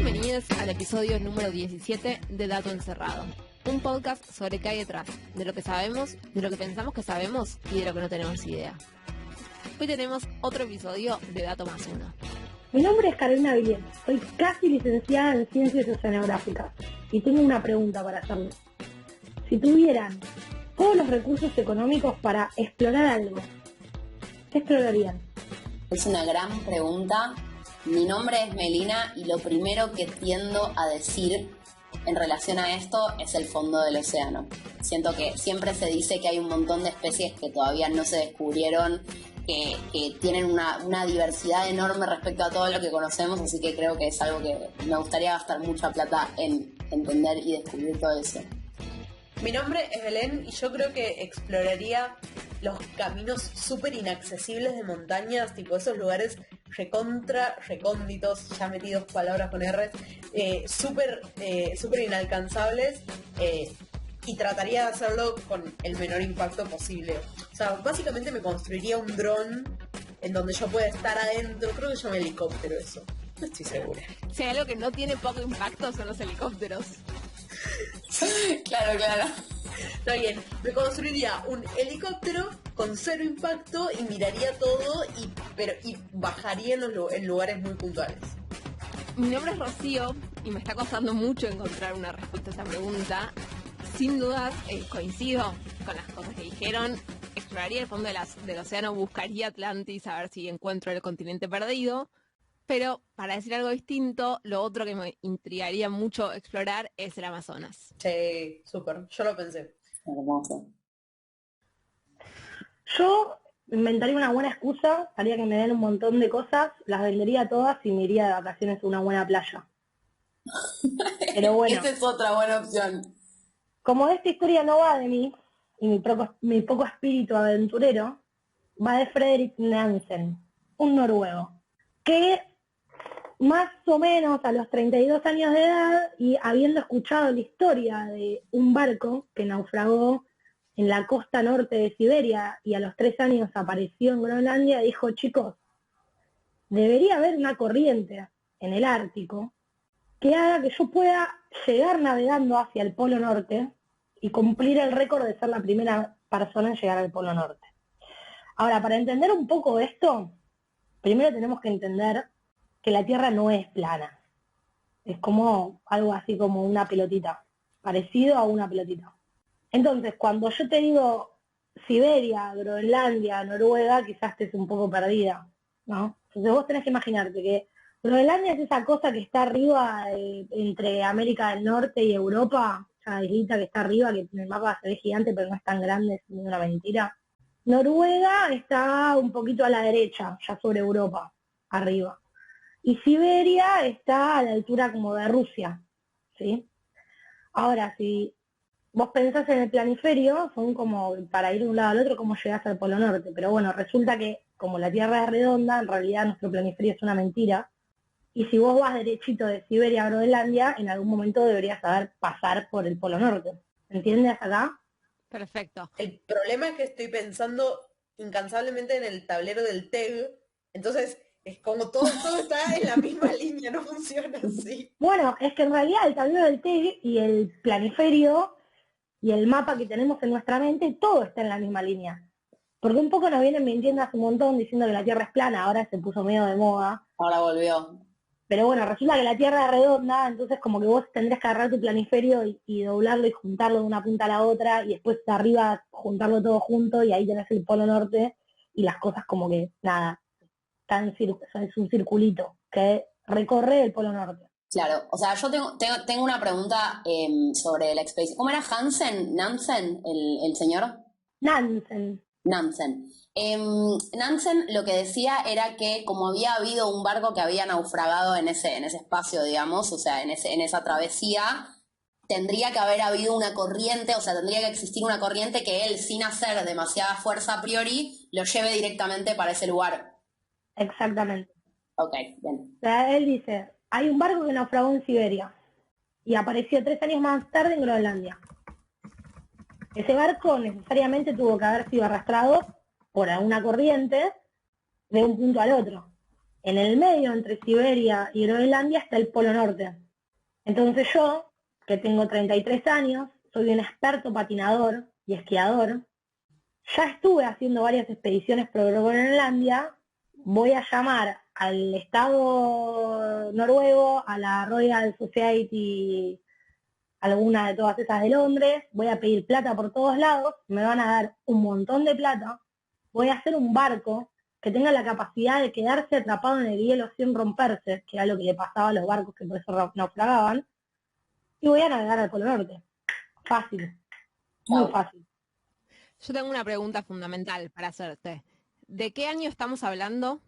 Bienvenidos al episodio número 17 de Dato Encerrado, un podcast sobre qué hay detrás, de lo que sabemos, de lo que pensamos que sabemos y de lo que no tenemos idea. Hoy tenemos otro episodio de Dato más Uno. Mi nombre es Carolina Vilén, soy casi licenciada en Ciencias Oceanográficas y tengo una pregunta para hacerles. Si tuvieran todos los recursos económicos para explorar algo, ¿qué explorarían? Es una gran pregunta. Mi nombre es Melina y lo primero que tiendo a decir en relación a esto es el fondo del océano. Siento que siempre se dice que hay un montón de especies que todavía no se descubrieron, que tienen una diversidad enorme respecto a todo lo que conocemos, así que creo que es algo que me gustaría gastar mucha plata en entender y descubrir todo eso. Mi nombre es Belén y yo creo que exploraría los caminos súper inaccesibles de montañas, tipo esos lugares recónditos, ya metidos palabras con R, súper inalcanzables, y trataría de hacerlo con el menor impacto posible. O sea, básicamente me construiría un dron en donde yo pueda estar adentro, creo que se llama helicóptero eso, no estoy segura. Si hay algo que no tiene poco impacto son los helicópteros. Claro. Está bien, me construiría un helicóptero con cero impacto y miraría todo y bajaría en lugares muy puntuales. Mi nombre es Rocío y me está costando mucho encontrar una respuesta a esa pregunta. Sin dudas, coincido con las cosas que dijeron. Exploraría el fondo del océano, buscaría Atlantis a ver si encuentro el continente perdido. Pero para decir algo distinto, lo otro que me intrigaría mucho explorar es el Amazonas. Sí, súper, yo lo pensé. Hermoso. Yo inventaría una buena excusa, haría que me den un montón de cosas, las vendería todas y me iría de vacaciones a una buena playa. Pero bueno, Esa es otra buena opción. como esta historia no va de mí y mi poco espíritu aventurero, va de Fredrik Nansen, un noruego, que más o menos a los 32 años de edad y habiendo escuchado la historia de un barco que naufragó en la costa norte de Siberia y a los 3 años apareció en Groenlandia, dijo, chicos, debería haber una corriente en el Ártico que haga que yo pueda llegar navegando hacia el Polo Norte y cumplir el récord de ser la primera persona en llegar al Polo Norte. Ahora, para entender un poco esto, primero tenemos que entender que la Tierra no es plana. Es como algo así como una pelotita, parecido a una pelotita. Entonces, cuando yo te digo Siberia, Groenlandia, Noruega, quizás estés un poco perdida, ¿no? Entonces vos tenés que imaginarte que Groenlandia es esa cosa que está arriba entre América del Norte y Europa, esa islita que está arriba, que en el mapa se ve gigante, pero no es tan grande, es una mentira. Noruega está un poquito a la derecha, ya sobre Europa, arriba. Y Siberia está a la altura como de Rusia, ¿sí? Ahora, si vos pensás en el planiferio, son como para ir de un lado al otro, como llegás al Polo Norte. Pero bueno, resulta que como la Tierra es redonda, en realidad nuestro planiferio es una mentira. Y si vos vas derechito de Siberia a Groenlandia, en algún momento deberías saber pasar por el Polo Norte. ¿Entiendes acá? Perfecto. El problema es que estoy pensando incansablemente en el tablero del TEG, entonces es como todo está en la misma línea, no funciona así. Bueno, es que en realidad el tablero del TEG y el planiferio y el mapa que tenemos en nuestra mente, todo está en la misma línea. Porque un poco nos vienen mintiendo hace un montón diciendo que la Tierra es plana, ahora se puso medio de moda. Ahora volvió. Pero bueno, resulta que la Tierra es redonda, entonces como que vos tendrías que agarrar tu planiferio y doblarlo y juntarlo de una punta a la otra y después de arriba juntarlo todo junto y ahí tenés el Polo Norte y las cosas como que, nada, es un circulito que recorre el Polo Norte. Claro, o sea, yo tengo una pregunta sobre la expedición. ¿Cómo era Nansen, el señor? Nansen. Nansen lo que decía era que como había habido un barco que había naufragado en ese espacio, digamos, o sea, en esa travesía, tendría que haber habido una corriente, o sea, tendría que existir una corriente que él, sin hacer demasiada fuerza a priori, lo lleve directamente para ese lugar. Exactamente. Ok, bien. O sea, él dice, hay un barco que naufragó en Siberia y apareció 3 años más tarde en Groenlandia. Ese barco necesariamente tuvo que haber sido arrastrado por alguna corriente de un punto al otro. en el medio, entre Siberia y Groenlandia, está el Polo Norte. Entonces yo, que tengo 33 años, soy un experto patinador y esquiador, ya estuve haciendo varias expediciones por Groenlandia, voy a llamar al Estado noruego, a la Royal Society, alguna de todas esas de Londres, voy a pedir plata por todos lados, me van a dar un montón de plata, voy a hacer un barco que tenga la capacidad de quedarse atrapado en el hielo sin romperse, que era lo que le pasaba a los barcos que por eso naufragaban, y voy a navegar al Polo Norte. Fácil, muy fácil. Yo tengo una pregunta fundamental para hacerte. ¿De qué año estamos hablando?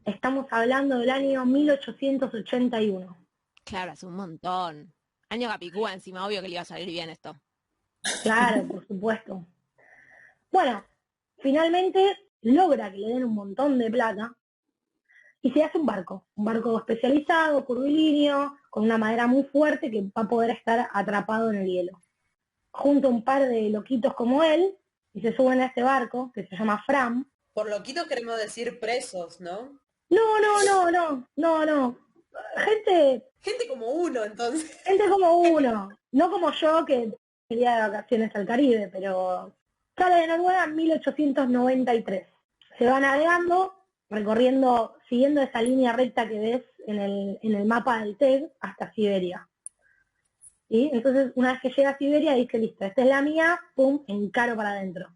Estamos hablando del año 1881. Claro, hace un montón. Año Capicúa encima, obvio que le iba a salir bien esto. Claro, por supuesto. Bueno, finalmente logra que le den un montón de plata y se hace un barco especializado, curvilíneo, con una madera muy fuerte que va a poder estar atrapado en el hielo. Junto a un par de loquitos como él, y se suben a este barco, que se llama Fram. Por loquito queremos decir presos, ¿no? No. Gente como uno, entonces. Gente como uno, no como yo que iría de vacaciones al Caribe, pero sale de Noruega en 1893. Se va navegando, recorriendo, siguiendo esa línea recta que ves en el mapa del TED hasta Siberia. ¿Sí? Entonces, una vez que llega a Siberia, dice, listo, esta es la mía, pum, encaro para adentro.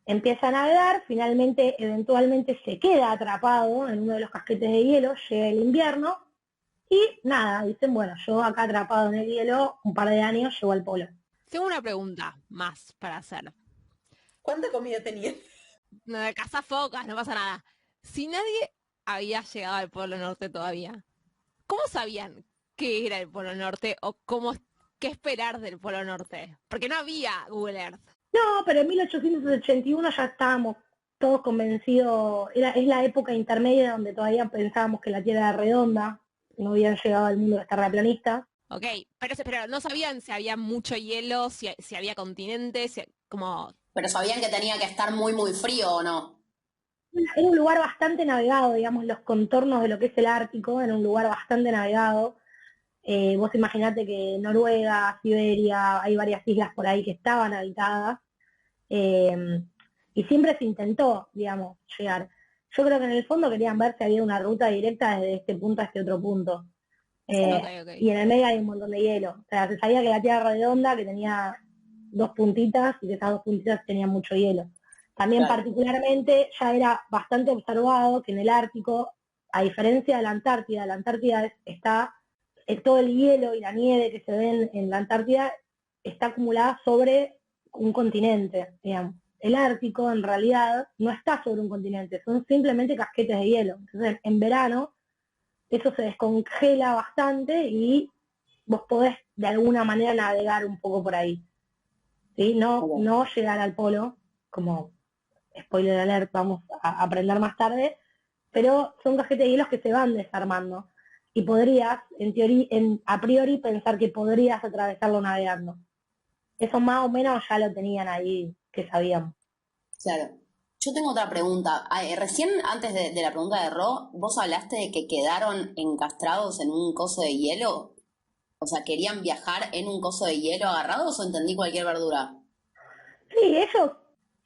Empieza a navegar, finalmente, eventualmente se queda atrapado en uno de los casquetes de hielo, llega el invierno, y nada, dicen, bueno, yo acá atrapado en el hielo, un par de años, llego al polo. Tengo una pregunta más para hacer. ¿Cuánta comida tenía? No, de cazafocas, no pasa nada. Si nadie había llegado al Polo Norte todavía, ¿cómo sabían qué era el Polo Norte o qué esperar del Polo Norte? Porque no había Google Earth. No, pero en 1881 ya estábamos todos convencidos, es la época intermedia donde todavía pensábamos que la Tierra era redonda, no habían llegado al mundo de terraplanistas. Ok, pero no sabían si había mucho hielo, si había continentes, como... Pero sabían que tenía que estar muy, muy frío o no. Era un lugar bastante navegado, digamos, los contornos de lo que es el Ártico, era un lugar bastante navegado. Vos imaginate que Noruega, Siberia, hay varias islas por ahí que estaban habitadas, y siempre se intentó, digamos, llegar. Yo creo que en el fondo querían ver si había una ruta directa desde este punto a este otro punto. Okay. Y en el medio hay un montón de hielo. O sea, se sabía que la Tierra era redonda, que tenía 2 puntitas y que esas 2 puntitas tenían mucho hielo. También particularmente ya era bastante observado que en el Ártico, a diferencia de la Antártida está todo el hielo y la nieve que se ven en la Antártida está acumulada sobre un continente, digamos. El Ártico en realidad no está sobre un continente, son simplemente casquetes de hielo. Entonces en verano eso se descongela bastante y vos podés de alguna manera navegar un poco por ahí. ¿Sí? No llegar al polo, como spoiler alert, vamos a aprender más tarde, pero son casquetes de hielos que se van desarmando. Y podrías, en teoría, a priori, pensar que podrías atravesarlo navegando. Eso más o menos ya lo tenían ahí, que sabíamos. Claro. Yo tengo otra pregunta. Recién, antes de la pregunta de Ro, vos hablaste de que quedaron encastrados en un coso de hielo. O sea, ¿querían viajar en un coso de hielo agarrados o entendí cualquier verdura? Sí, ellos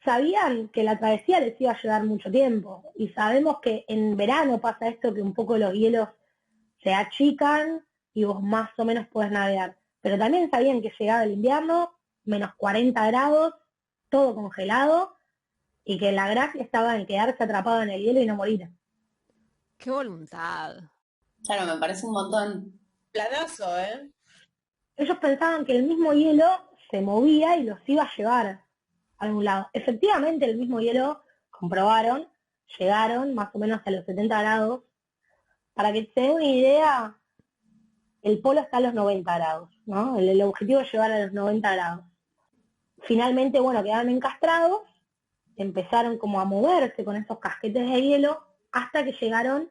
sabían que la travesía les iba a llevar mucho tiempo. Y sabemos que en verano pasa esto, que un poco los hielos se achican y vos más o menos podés navegar. Pero también sabían que llegaba el invierno, menos 40 grados, todo congelado, y que la gracia estaba en quedarse atrapado en el hielo y no morir. ¡Qué voluntad! Claro, me parece un montón. Planazo, ¿eh? Ellos pensaban que el mismo hielo se movía y los iba a llevar a algún lado. Efectivamente, el mismo hielo, comprobaron, llegaron más o menos a los 70 grados. Para que se den una idea, el polo está a los 90 grados, ¿no? El objetivo es llegar a los 90 grados. Finalmente, bueno, quedaron encastrados, empezaron como a moverse con esos casquetes de hielo hasta que llegaron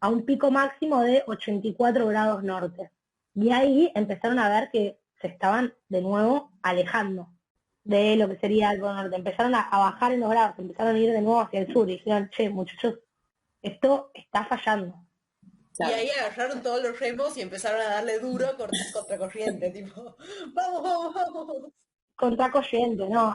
a un pico máximo de 84 grados norte. Y ahí empezaron a ver que se estaban de nuevo alejando de lo que sería el Polo Norte. Empezaron a bajar en los grados, empezaron a ir de nuevo hacia el sur y dijeron, che, muchachos, esto está fallando. Claro. Y ahí agarraron todos los remos y empezaron a darle duro contra corriente, tipo, vamos, vamos, vamos. Contracorriente, no.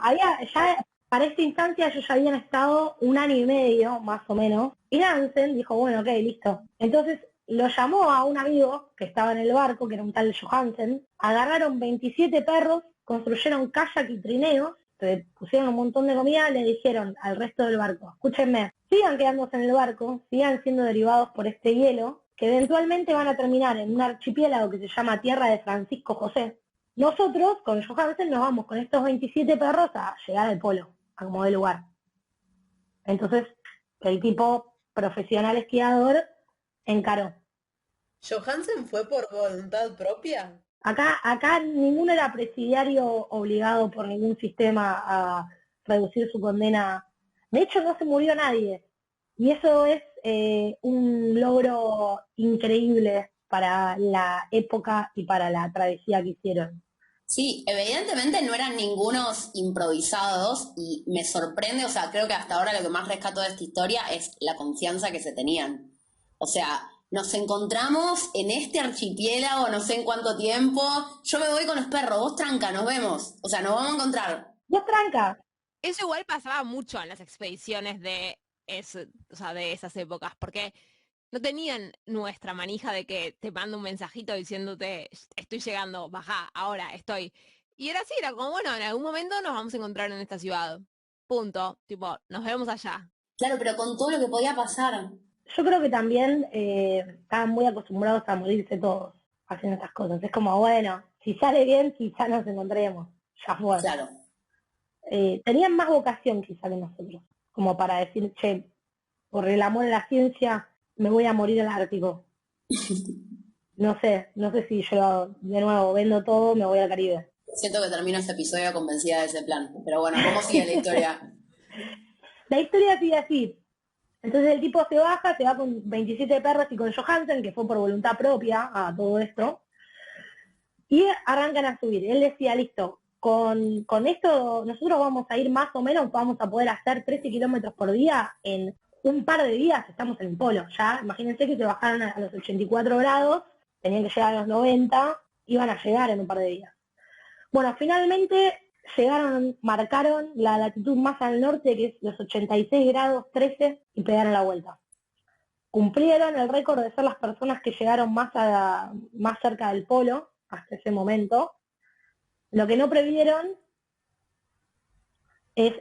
Ya para esta instancia ellos ya habían estado 1 año y medio, más o menos, y Nansen dijo, bueno, ok, listo. Entonces lo llamó a un amigo que estaba en el barco, que era un tal Johansen, agarraron 27 perros, construyeron kayak y trineos, le pusieron un montón de comida, le dijeron al resto del barco, escúchenme, sigan quedándose en el barco, sigan siendo derivados por este hielo, que eventualmente van a terminar en un archipiélago que se llama Tierra de Francisco José. Nosotros, con Johansen, nos vamos con estos 27 perros a llegar al polo, a como de lugar. Entonces, el tipo profesional esquiador encaró. ¿Johansen fue por voluntad propia? Acá ninguno era presidiario obligado por ningún sistema a reducir su condena. De hecho, no se murió nadie. Y eso es un logro increíble para la época y para la travesía que hicieron. Sí, evidentemente no eran ningunos improvisados y me sorprende, o sea, creo que hasta ahora lo que más rescato de esta historia es la confianza que se tenían. O sea, nos encontramos en este archipiélago no sé en cuánto tiempo, yo me voy con los perros, vos tranca, nos vemos, o sea, nos vamos a encontrar. ¡Vos tranca! Eso igual pasaba mucho en las expediciones o sea, de esas épocas, porque no tenían nuestra manija de que te mando un mensajito diciéndote, estoy llegando, bajá, ahora estoy. Y era así, era como, bueno, en algún momento nos vamos a encontrar en esta ciudad. Punto. Tipo, nos vemos allá. Claro, pero con todo lo que podía pasar. Yo creo que también estaban muy acostumbrados a morirse todos haciendo estas cosas. Es como, bueno, si sale bien, quizá nos encontremos. Ya fue. Claro. Tenían más vocación quizá que nosotros, como para decir, che, por el amor a la ciencia me voy a morir al Ártico. No sé si yo de nuevo vendo todo, me voy al Caribe. Siento que termino este episodio convencida de ese plan. Pero bueno, ¿cómo sigue la historia? La historia sigue así. Entonces el tipo se va con 27 perros y con Johansen, que fue por voluntad propia a todo esto, y arrancan a subir. Él decía, listo, con esto nosotros vamos a ir más o menos, vamos a poder hacer 13 kilómetros por día en un par de días, estamos en el polo. Ya, imagínense que se bajaron a los 84 grados, tenían que llegar a los 90, iban a llegar en un par de días. Bueno, finalmente marcaron la latitud más al norte, que es los 86 grados 13, y pegaron la vuelta. Cumplieron el récord de ser las personas que llegaron más cerca del polo hasta ese momento. Lo que no previeron es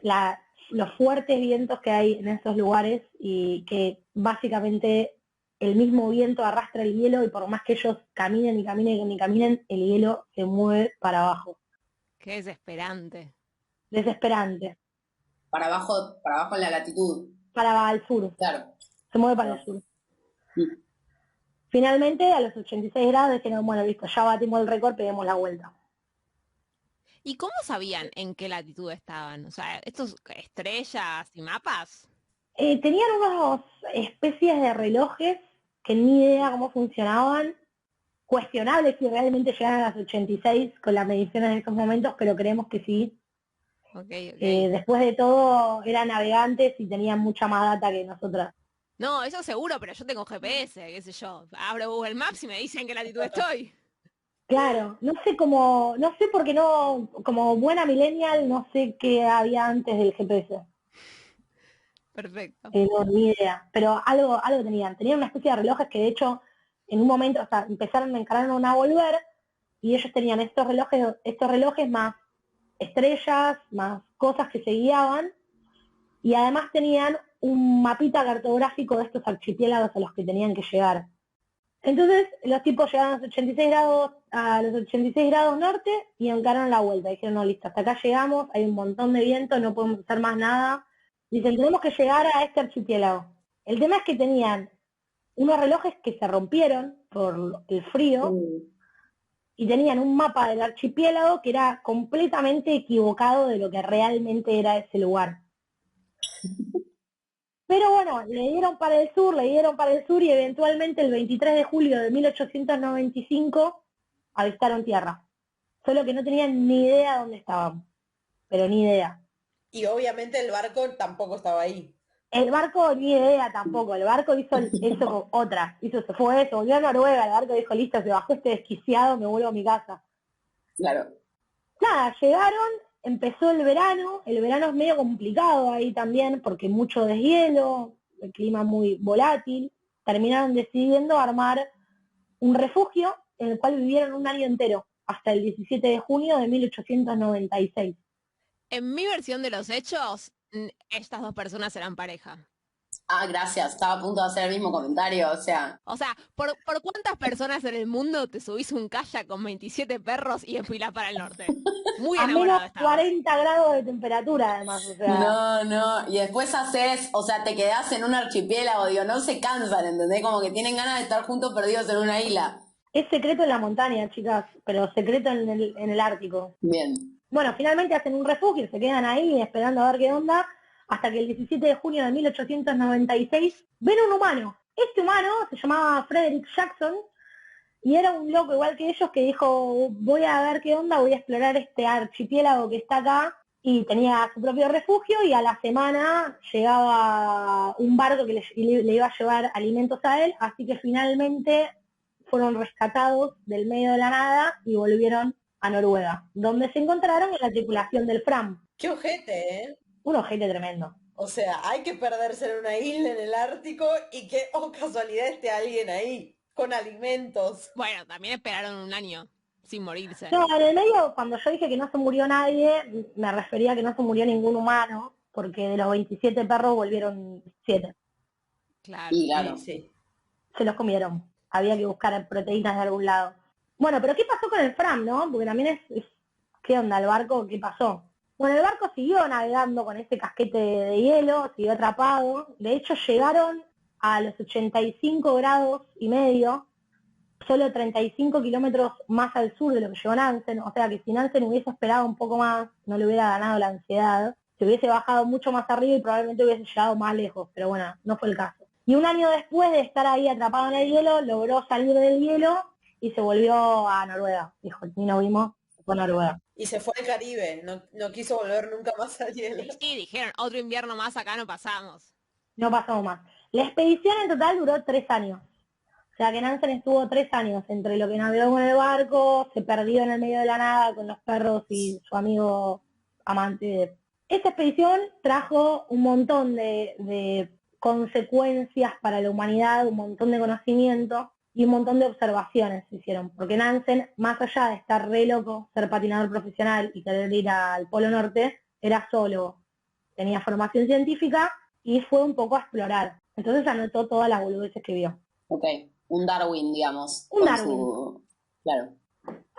los fuertes vientos que hay en esos lugares y que básicamente el mismo viento arrastra el hielo y por más que ellos caminen y caminen y caminen, el hielo se mueve para abajo. Qué desesperante. Desesperante. Para abajo en la latitud. Al sur. Claro. Se mueve para el sur. Sí. Finalmente, a los 86 grados dijeron, bueno, listo, ya batimos el récord, peguemos la vuelta. ¿Y cómo sabían en qué latitud estaban? O sea, estos estrellas y mapas. Tenían unas especies de relojes que ni idea cómo funcionaban. Cuestionable si realmente llegaron a las 86 con las mediciones en esos momentos, pero creemos que sí. Okay. Después de todo, eran navegantes y tenían mucha más data que nosotras. No, eso seguro, pero yo tengo GPS, qué sé yo. Abro Google Maps y me dicen en qué latitud estoy. Claro, no sé porque no, como buena millennial, no sé qué había antes del GPS. Perfecto. No, ni idea, pero algo tenían. Tenían una especie de relojes que de hecho en un momento, o sea, encargaron a volver y ellos tenían estos relojes más estrellas, más cosas que se guiaban y además tenían un mapita cartográfico de estos archipiélagos a los que tenían que llegar. Entonces los tipos llegaron a los 86 grados norte y encararon la vuelta. Dijeron, no, listo, hasta acá llegamos, hay un montón de viento, no podemos hacer más nada. Dicen, tenemos que llegar a este archipiélago. El tema es que tenían unos relojes que se rompieron por el frío y tenían un mapa del archipiélago que era completamente equivocado de lo que realmente era ese lugar. Pero bueno, le dieron para el sur y eventualmente el 23 de julio de 1895 avistaron tierra. Solo que no tenían ni idea dónde estaban, pero ni idea. Y obviamente el barco tampoco estaba ahí. El barco ni idea tampoco, el barco hizo eso con otra, se fue eso, volvió a Noruega, el barco dijo, listo, se bajó este desquiciado, me vuelvo a mi casa. Claro. Nada, llegaron, empezó el verano es medio complicado ahí también, porque mucho deshielo, el clima muy volátil, terminaron decidiendo armar un refugio en el cual vivieron un año entero, hasta el 17 de junio de 1896. En mi versión de los hechos, estas dos personas eran pareja. Ah, gracias. Estaba a punto de hacer el mismo comentario, o sea. O sea, ¿por cuántas personas en el mundo te subís un kayak con 27 perros y enfilás para el norte? Muy a enamorado menos estabas. 40 grados de temperatura, además, o sea. No. Y después haces, o sea, te quedás en un archipiélago, digo, no se cansan, ¿entendés? Como que tienen ganas de estar juntos perdidos en una isla. Es secreto en la montaña, chicas, pero secreto en el Ártico. Bien. Bueno, finalmente hacen un refugio, se quedan ahí esperando a ver qué onda, hasta que el 17 de junio de 1896 ven un humano. Este humano se llamaba Frederick Jackson y era un loco igual que ellos que dijo, voy a ver qué onda, voy a explorar este archipiélago que está acá, y tenía su propio refugio, y a la semana llegaba un barco que le iba a llevar alimentos a él, así que finalmente fueron rescatados del medio de la nada y volvieron a Noruega, donde se encontraron en la tripulación del Fram. Qué ojete, ¿eh? Un ojete tremendo. O sea, hay que perderse en una isla en el Ártico y que, oh casualidad, esté alguien ahí, con alimentos. Bueno, también esperaron un año sin morirse. No, en el medio, cuando yo dije que no se murió nadie, me refería a que no se murió ningún humano, porque de los 27 perros volvieron 7. Claro. Y claro. Sí. Se los comieron. Había que buscar proteínas de algún lado. Bueno, pero ¿qué pasó con el Fram, no? Porque también ¿qué onda el barco? ¿Qué pasó? Bueno, el barco siguió navegando con ese casquete de hielo, siguió atrapado. De hecho, llegaron a los 85 grados y medio, solo 35 kilómetros más al sur de lo que llegó Nansen. O sea que si Nansen hubiese esperado un poco más, no le hubiera ganado la ansiedad. Se hubiese bajado mucho más arriba y probablemente hubiese llegado más lejos. Pero bueno, no fue el caso. Y un año después de estar ahí atrapado en el hielo, logró salir del hielo y se volvió a Noruega. Dijo, ni nos vimos, se fue a Noruega. Y se fue al Caribe, no quiso volver nunca más al hielo. Sí, dijeron, otro invierno más acá no pasamos. No pasamos más. La expedición en total duró 3 años. O sea que Nansen estuvo 3 años entre lo que navegó con el barco, se perdió en el medio de la nada con los perros y su amigo amante. Esta expedición trajo un montón de consecuencias para la humanidad, un montón de conocimiento y un montón de observaciones se hicieron, porque Nansen, más allá de estar re loco, ser patinador profesional y querer ir al Polo Norte, era zoólogo, tenía formación científica y fue un poco a explorar. Entonces anotó todas las boludeces que vio. Ok, un Darwin, digamos. Un Darwin. Claro.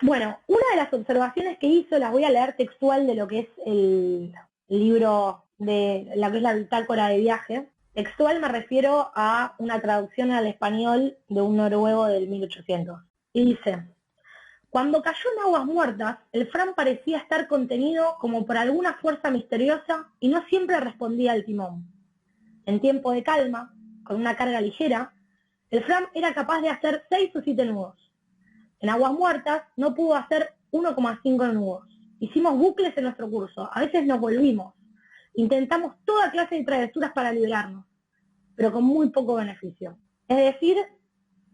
Bueno, una de las observaciones que hizo, las voy a leer textual de lo que es el libro de la que es la bitácora de viaje. Textual me refiero a una traducción al español de un noruego del 1800. Y dice, cuando cayó en aguas muertas, el Fram parecía estar contenido como por alguna fuerza misteriosa y no siempre respondía al timón. En tiempo de calma, con una carga ligera, el Fram era capaz de hacer 6 o 7 nudos. En aguas muertas no pudo hacer 1,5 nudos. Hicimos bucles en nuestro curso, a veces nos volvimos. Intentamos toda clase de travesuras para liberarnos, pero con muy poco beneficio. Es decir,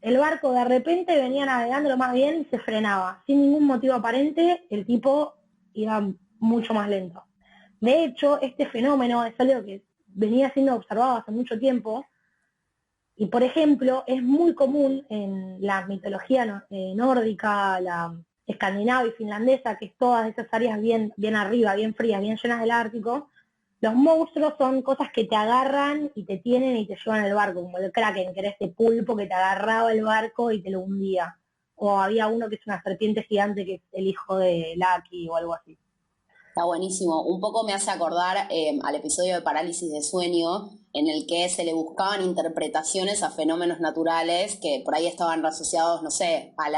el barco de repente venía navegando lo más bien y se frenaba. Sin ningún motivo aparente, el tipo iba mucho más lento. De hecho, este fenómeno es algo que venía siendo observado hace mucho tiempo, y por ejemplo, es muy común en la mitología nórdica, la escandinava y finlandesa, que es todas esas áreas bien arriba, bien frías, bien llenas del Ártico. Los monstruos son cosas que te agarran y te tienen y te llevan al barco, como el Kraken, que era este pulpo que te agarraba el barco y te lo hundía. O había uno que es una serpiente gigante que es el hijo de Loki o algo así. Está buenísimo. Un poco me hace acordar al episodio de Parálisis de Sueño, en el que se le buscaban interpretaciones a fenómenos naturales que por ahí estaban asociados, no sé, a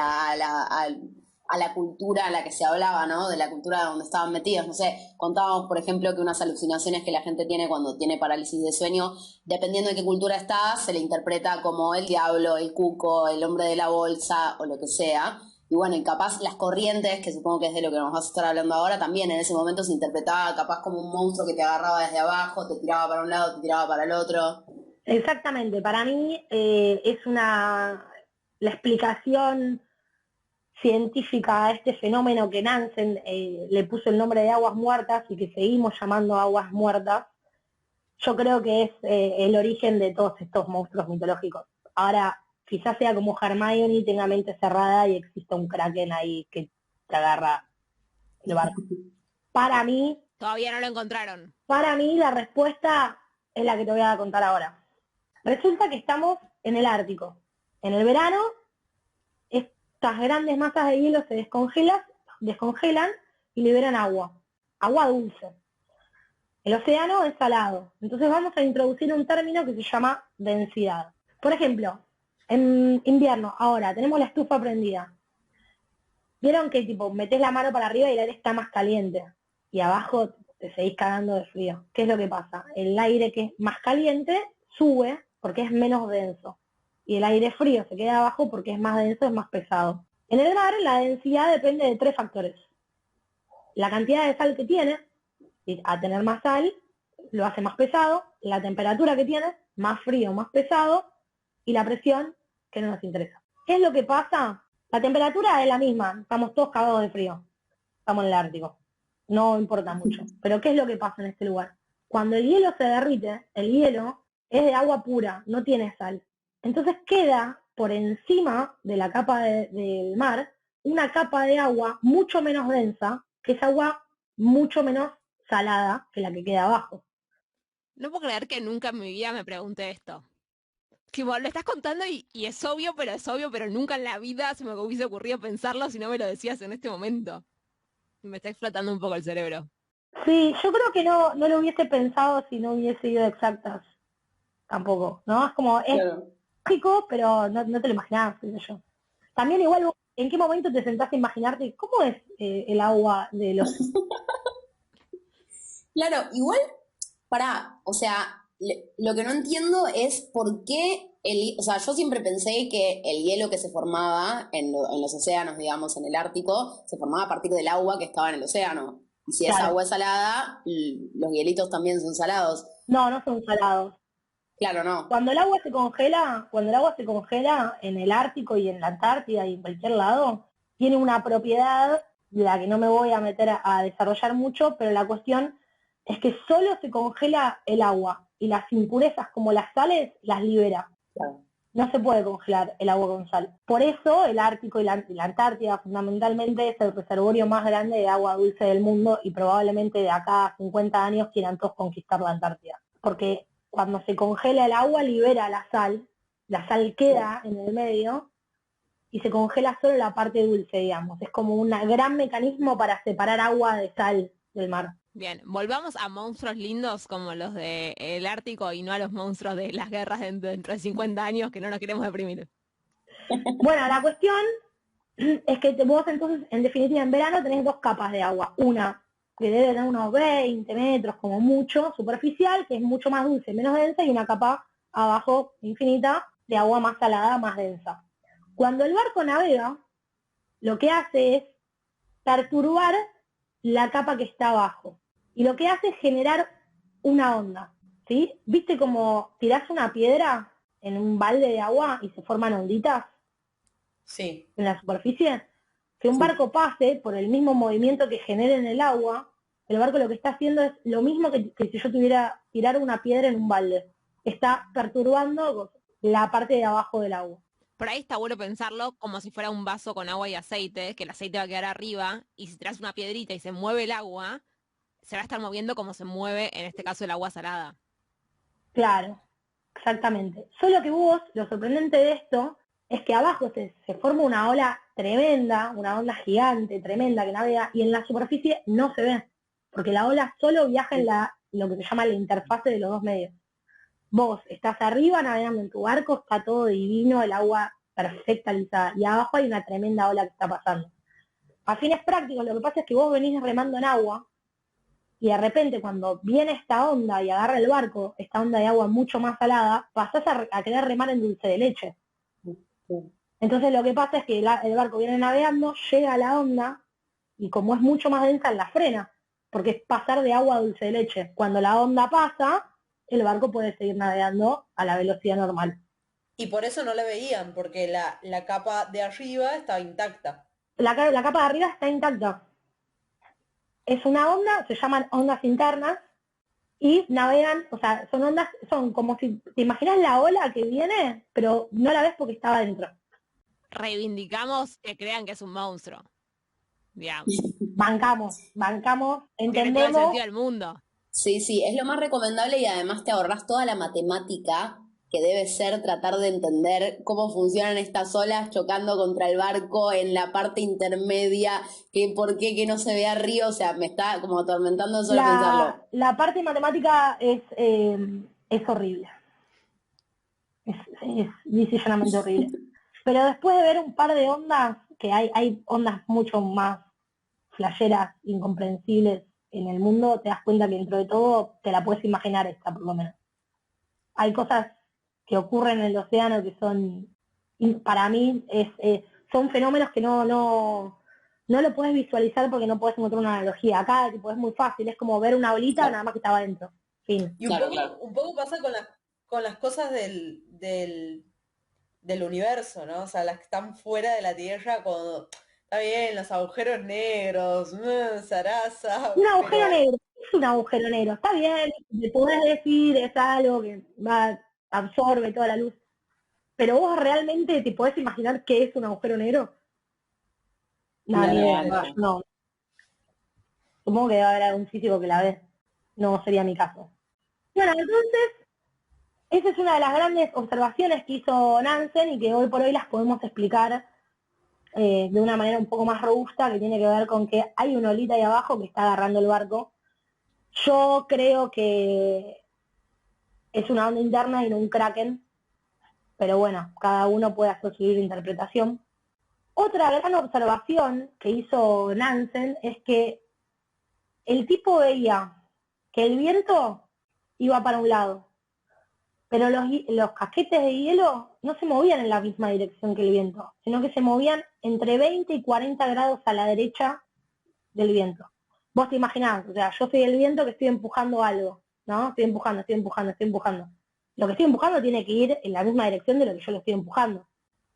la cultura a la que se hablaba, ¿no? De la cultura donde estaban metidos, no sé, contábamos, por ejemplo, que unas alucinaciones que la gente tiene cuando tiene parálisis de sueño, dependiendo de qué cultura está, se le interpreta como el diablo, el cuco, el hombre de la bolsa o lo que sea. Y bueno, y capaz las corrientes, que supongo que es de lo que nos vas a estar hablando ahora, también en ese momento se interpretaba capaz como un monstruo que te agarraba desde abajo, te tiraba para un lado, te tiraba para el otro. Exactamente, para mí es la explicación científica a este fenómeno que Nansen le puso el nombre de aguas muertas y que seguimos llamando aguas muertas. Yo creo que es el origen de todos estos monstruos mitológicos. Ahora, quizás sea como Hermione y tenga mente cerrada y exista un kraken ahí que te agarra el barco. Para mí Todavía no lo encontraron. la respuesta es la que te voy a contar ahora. Resulta que estamos en el Ártico. En el verano, estas grandes masas de hielo se descongelan y liberan agua dulce. El océano es salado. Entonces vamos a introducir un término que se llama densidad. Por ejemplo, en invierno, ahora, tenemos la estufa prendida. ¿Vieron que tipo metés la mano para arriba y el aire está más caliente? Y abajo te seguís cagando de frío. ¿Qué es lo que pasa? El aire que es más caliente sube porque es menos denso. Y el aire frío se queda abajo porque es más denso, es más pesado. En el mar la densidad depende de 3 factores. La cantidad de sal que tiene, y a tener más sal, lo hace más pesado, la temperatura que tiene, más frío, más pesado, y la presión, que no nos interesa. ¿Qué es lo que pasa? La temperatura es la misma, estamos todos cagados de frío, estamos en el Ártico, no importa mucho. Pero ¿qué es lo que pasa en este lugar? Cuando el hielo se derrite, el hielo es de agua pura, no tiene sal. Entonces queda por encima de la capa del mar una capa de agua mucho menos densa, que es agua mucho menos salada que la que queda abajo. No puedo creer que nunca en mi vida me pregunté esto. Tipo, lo estás contando y es obvio, pero nunca en la vida se me hubiese ocurrido pensarlo si no me lo decías en este momento. Me está explotando un poco el cerebro. Sí, yo creo que no lo hubiese pensado si no hubiese ido exactas tampoco, ¿no? Es como, es lógico, pero no te lo imaginabas, qué sé yo. También igual, ¿en qué momento te sentaste a imaginarte cómo es el agua de los... Claro, igual, o sea, lo que no entiendo es por qué o sea, yo siempre pensé que el hielo que se formaba en los océanos, digamos, en el Ártico, se formaba a partir del agua que estaba en el océano. Y si esa agua es salada, los hielitos también son salados. No son salados. Claro, no. Cuando el agua se congela en el Ártico y en la Antártida y en cualquier lado, tiene una propiedad de la que no me voy a meter a desarrollar mucho, pero la cuestión es que solo se congela el agua y las impurezas como las sales las libera. Claro. No se puede congelar el agua con sal. Por eso el Ártico y la Antártida fundamentalmente es el reservorio más grande de agua dulce del mundo y probablemente de acá a 50 años quieran todos conquistar la Antártida. Porque cuando se congela el agua libera la sal queda en el medio y se congela solo la parte dulce, digamos. Es como un gran mecanismo para separar agua de sal del mar. Bien, volvamos a monstruos lindos como los del Ártico y no a los monstruos de las guerras dentro de 50 años que no nos queremos deprimir. Bueno, la cuestión es que vos entonces, en definitiva, en verano tenés 2 capas de agua. Una que debe tener unos 20 metros como mucho, superficial, que es mucho más dulce, menos densa, y una capa abajo infinita de agua más salada, más densa. Cuando el barco navega, lo que hace es perturbar la capa que está abajo. Y lo que hace es generar una onda, ¿sí? ¿Viste cómo tirás una piedra en un balde de agua y se forman onditas? Sí. En la superficie. Que un barco pase por el mismo movimiento que genera en el agua, el barco lo que está haciendo es lo mismo que si yo tuviera tirar una piedra en un balde. Está perturbando la parte de abajo del agua. Por ahí está bueno pensarlo como si fuera un vaso con agua y aceite, que el aceite va a quedar arriba, y si tiras una piedrita y se mueve el agua, se va a estar moviendo como se mueve, en este caso, el agua salada. Claro, exactamente. Solo que vos, lo sorprendente de esto, es que abajo se forma una ola tremenda, una onda gigante, tremenda, que navega, y en la superficie no se ve, porque la ola solo viaja en lo que se llama la interfase de los 2 medios. Vos estás arriba navegando en tu barco, está todo divino, el agua perfecta, lisada, y abajo hay una tremenda ola que está pasando. A fines prácticos, lo que pasa es que vos venís remando en agua, y de repente cuando viene esta onda y agarra el barco, esta onda de agua mucho más salada, pasás a querer remar en dulce de leche. Entonces lo que pasa es que el barco viene navegando, llega a la onda y como es mucho más densa, la frena, porque es pasar de agua a dulce de leche. Cuando la onda pasa, el barco puede seguir navegando a la velocidad normal. Y por eso no la veían, porque la capa de arriba estaba intacta. La capa de arriba está intacta. Es una onda, se llaman ondas internas, y navegan, o sea, son ondas, son como si, ¿te imaginas la ola que viene? Pero no la ves porque estaba dentro. Reivindicamos que crean que es un monstruo. Digamos. Bancamos, Tiene todo el entendemos. sentido del mundo. Sí, sí, es lo más recomendable y además te ahorras toda la matemática que debe ser tratar de entender cómo funcionan estas olas chocando contra el barco en la parte intermedia, que por qué que no se vea río, o sea, me está como atormentando solo pensarlo. La parte matemática es horrible. Es llanamente horrible. Pero después de ver un par de ondas, que hay ondas mucho más flasheras, incomprensibles en el mundo, te das cuenta que dentro de todo te la puedes imaginar esta, por lo menos. Hay cosas que ocurren en el océano que son, para mí, son fenómenos que no lo puedes visualizar porque no puedes encontrar una analogía. Acá tipo, es muy fácil, es como ver una olita Claro. nada más que estaba adentro. Fin. Y Claro, claro. un poco pasa con las cosas del universo, ¿no? O sea, las que están fuera de la Tierra, cuando está bien, los agujeros negros, zaraza, Un agujero pero negro, es un agujero negro, está bien, te podés decir, es algo que absorbe toda la luz, pero vos realmente te podés imaginar qué es un agujero negro. No, No, ni no, idea, no. no. Supongo que debe haber algún físico que la ve. No sería mi caso. Bueno, entonces, esa es una de las grandes observaciones que hizo Nansen y que hoy por hoy las podemos explicar de una manera un poco más robusta, que tiene que ver con que hay una olita ahí abajo que está agarrando el barco. Yo creo que es una onda interna y no un kraken, pero bueno, cada uno puede hacer su libre interpretación. Otra gran observación que hizo Nansen es que el tipo veía que el viento iba para un lado, pero los casquetes de hielo no se movían en la misma dirección que el viento, sino que se movían entre 20 y 40 grados a la derecha del viento. Vos te imaginás, o sea, yo soy el viento que estoy empujando algo, ¿no? Estoy empujando. Lo que estoy empujando tiene que ir en la misma dirección de lo que yo lo estoy empujando.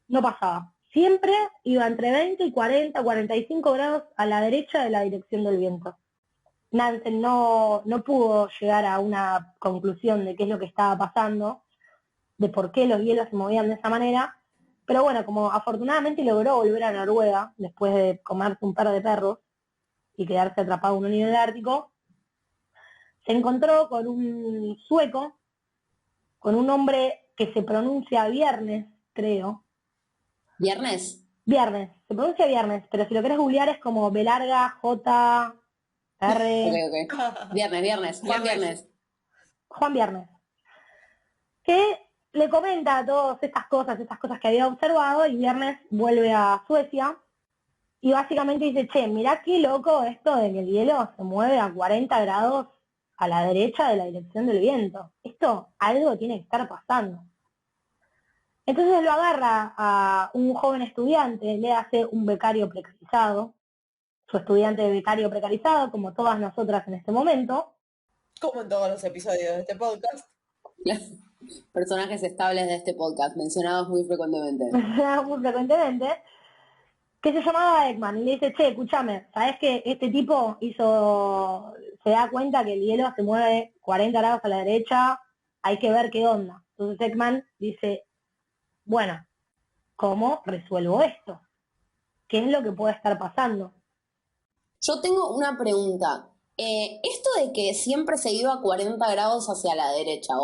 No pasaba. Siempre iba entre 20 y 40, 45 grados a la derecha de la dirección del viento. Nansen no pudo llegar a una conclusión de qué es lo que estaba pasando, de por qué los hielos se movían de esa manera, pero bueno, como afortunadamente logró volver a Noruega después de comerse un par de perros y quedarse atrapado en el Ártico, se encontró con un sueco, con un hombre que se pronuncia Viernes, creo. ¿Viernes? Viernes, se pronuncia Viernes, pero si lo querés googlear es como B larga, J, R, Ok, ok. Viernes. Juan Viernes. Juan Viernes, que le comenta todas estas cosas que había observado, y Viernes vuelve a Suecia y básicamente dice, che, mirá qué loco esto de que el hielo se mueve a 40 grados a la derecha de la dirección del viento. Esto algo tiene que estar pasando. Entonces lo agarra a un joven estudiante, le hace un becario precarizado, su estudiante de becario precarizado, como todas nosotras en este momento. como en todos los episodios de este podcast. Personajes estables de este podcast, mencionados muy frecuentemente. Muy frecuentemente, que se llamaba Ekman, y le dice, che, escúchame, ¿sabés que este tipo se da cuenta que el hielo se mueve 40 grados a la derecha? Hay que ver qué onda. Entonces Ekman dice, bueno, ¿cómo resuelvo esto? ¿Qué es lo que puede estar pasando? Yo tengo una pregunta. Esto de que siempre se iba a 40 grados hacia la derecha,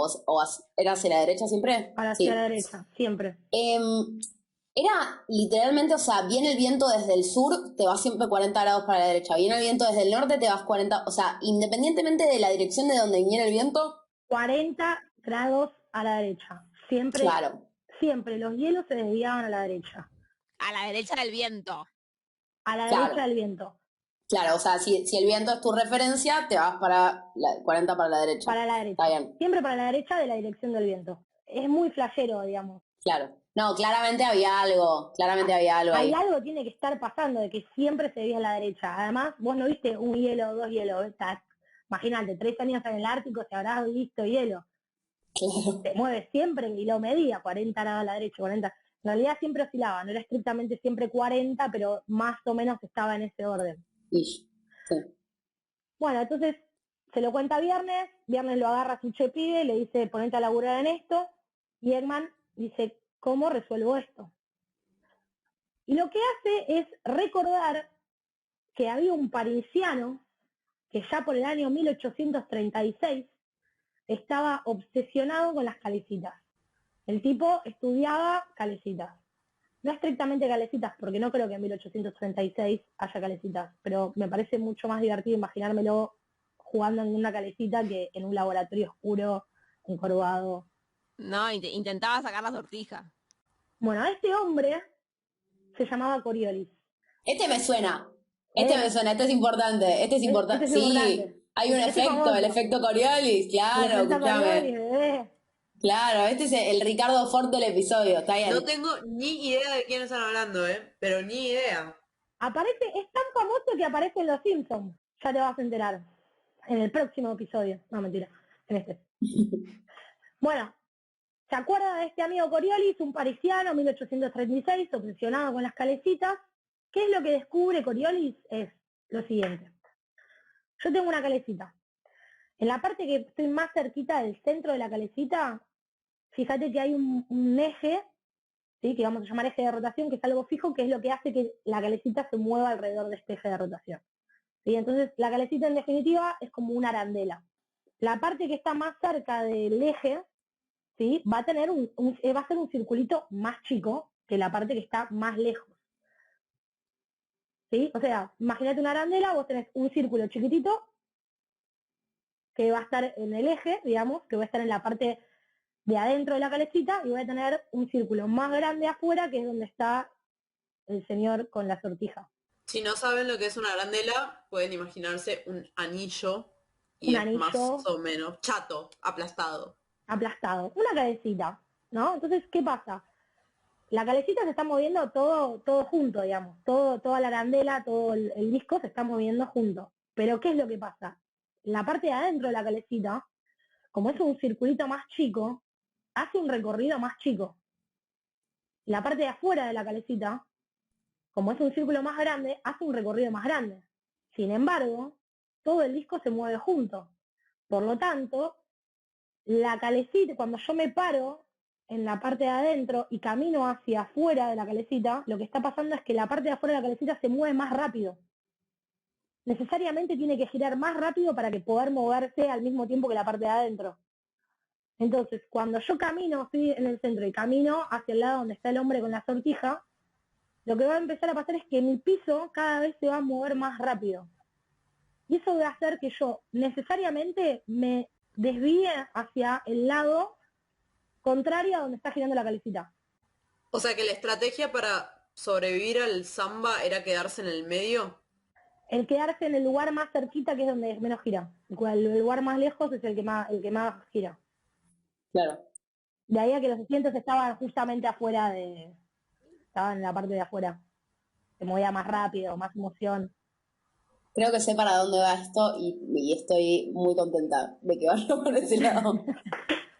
¿era hacia la derecha siempre? Hacia la derecha, siempre. Era literalmente, o sea, viene el viento desde el sur, te vas siempre 40 grados para la derecha. Viene el viento desde el norte, te vas 40, o sea, independientemente de la dirección de donde viniera el viento. 40 grados a la derecha. Siempre, Claro. siempre los hielos se desviaban a la derecha. A la derecha del viento. A la Claro. derecha del viento. Claro, o sea, si el viento es tu referencia, te vas para 40 para la derecha. Para la derecha. Está bien. Siempre para la derecha de la dirección del viento. Es muy flashero, digamos. Claro. No, claramente había algo Hay ahí. algo tiene que estar pasando, de que siempre se desvía a la derecha. Además, vos no viste un hielo, dos hielos. Imagínate, 3 años en el Ártico, se habrás visto hielo. Claro. Se mueve siempre y lo medía, 40 grados a la derecha, 40. En realidad siempre oscilaba, no era estrictamente siempre 40, pero más o menos estaba en ese orden. Sí. Bueno, entonces se lo cuenta Viernes lo agarra a su pibe, le dice, ponete a laburar en esto, y Eggman dice, ¿cómo resuelvo esto? Y lo que hace es recordar que había un parisiano que ya por el año 1836 estaba obsesionado con las calecitas. El tipo estudiaba calecitas. No estrictamente calecitas, porque no creo que en 1836 haya calecitas, pero me parece mucho más divertido imaginármelo jugando en una calecita que en un laboratorio oscuro, encorvado. No, intentaba sacar la sortija. Bueno, este hombre se llamaba Coriolis. Este me suena. ¿Eh? Este es importante. Este es Este importante. es importante. Sí, hay un Este es efecto, el famoso. efecto Coriolis. El Claro, efecto Coriolis, escúchame. bebé. Claro, este es el Ricardo Ford del episodio. Está No bien. tengo ni idea de quién están hablando, pero ni idea. Aparece, es tan famoso que aparece en Los Simpsons. Ya te vas a enterar. En el próximo episodio. No, mentira. En este. Bueno, ¿se acuerda de este amigo Coriolis, un parisiano, 1836, obsesionado con las calecitas? ¿Qué es lo que descubre Coriolis? Es lo siguiente. Yo tengo una calecita. En la parte que estoy más cerquita del centro de la calecita, fíjate que hay un eje, ¿sí? Que vamos a llamar eje de rotación, que es algo fijo, que es lo que hace que la calecita se mueva alrededor de este eje de rotación. ¿Sí? Entonces, la calecita en definitiva es como una arandela. La parte que está más cerca del eje, ¿sí? Va a tener va a ser un circulito más chico que la parte que está más lejos. ¿Sí? O sea, imagínate una arandela, vos tenés un círculo chiquitito que va a estar en el eje, digamos, que va a estar en la parte de adentro de la calecita, y voy a tener un círculo más grande afuera, que es donde está el señor con la sortija. Si no saben lo que es una arandela, pueden imaginarse un anillo y Un es más anillo o menos chato, aplastado. aplastado, una calecita, ¿no? Entonces, ¿qué pasa? La calecita se está moviendo todo junto, digamos, toda la arandela, todo el disco se está moviendo junto. Pero ¿qué es lo que pasa? La parte de adentro de la calecita, como es un circulito más chico, hace un recorrido más chico. La parte de afuera de la calecita, como es un círculo más grande, hace un recorrido más grande. Sin embargo, todo el disco se mueve junto. Por lo tanto, la calecita, cuando yo me paro en la parte de adentro y camino hacia afuera de la calecita, lo que está pasando es que la parte de afuera de la calecita se mueve más rápido. Necesariamente tiene que girar más rápido para que poder moverse al mismo tiempo que la parte de adentro. Entonces, cuando yo camino, estoy en el centro y camino hacia el lado donde está el hombre con la sortija, lo que va a empezar a pasar es que mi piso cada vez se va a mover más rápido. Y eso va a hacer que yo necesariamente me desvíe hacia el lado contrario a donde está girando la calecita. O sea que la estrategia para sobrevivir al samba era quedarse en el medio. El quedarse en el lugar más cerquita, que es donde menos gira. El lugar más lejos es el que más gira. Claro. De ahí a que los asientos estaban justamente afuera estaban en la parte de afuera. Se movía más rápido, más emoción. Creo que sé para dónde va esto y estoy muy contenta de que vaya por ese lado.